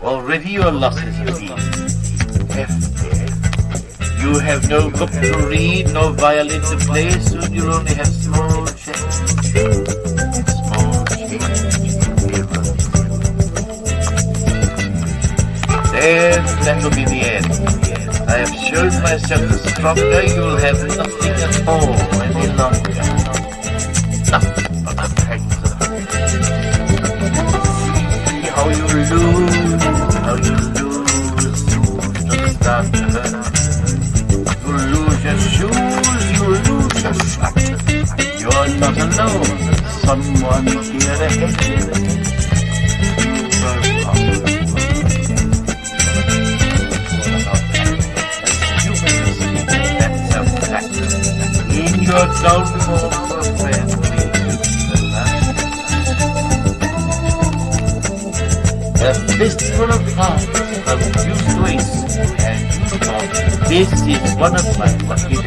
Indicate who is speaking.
Speaker 1: Already your losses have been hefty. You have no book to read, no violin to play, soon you'll only have small change. Small change. Then that will be the end. I have shown myself stronger, you'll have nothing at all any longer. Nothing but the pangs of see how you lose, to start to hurt. You lose your shoes, you lose your socks. You're not alone, someone here ahead. In your downfall, friend, a fistful of hearts from juice waste, and you thought this is one of my lucky days.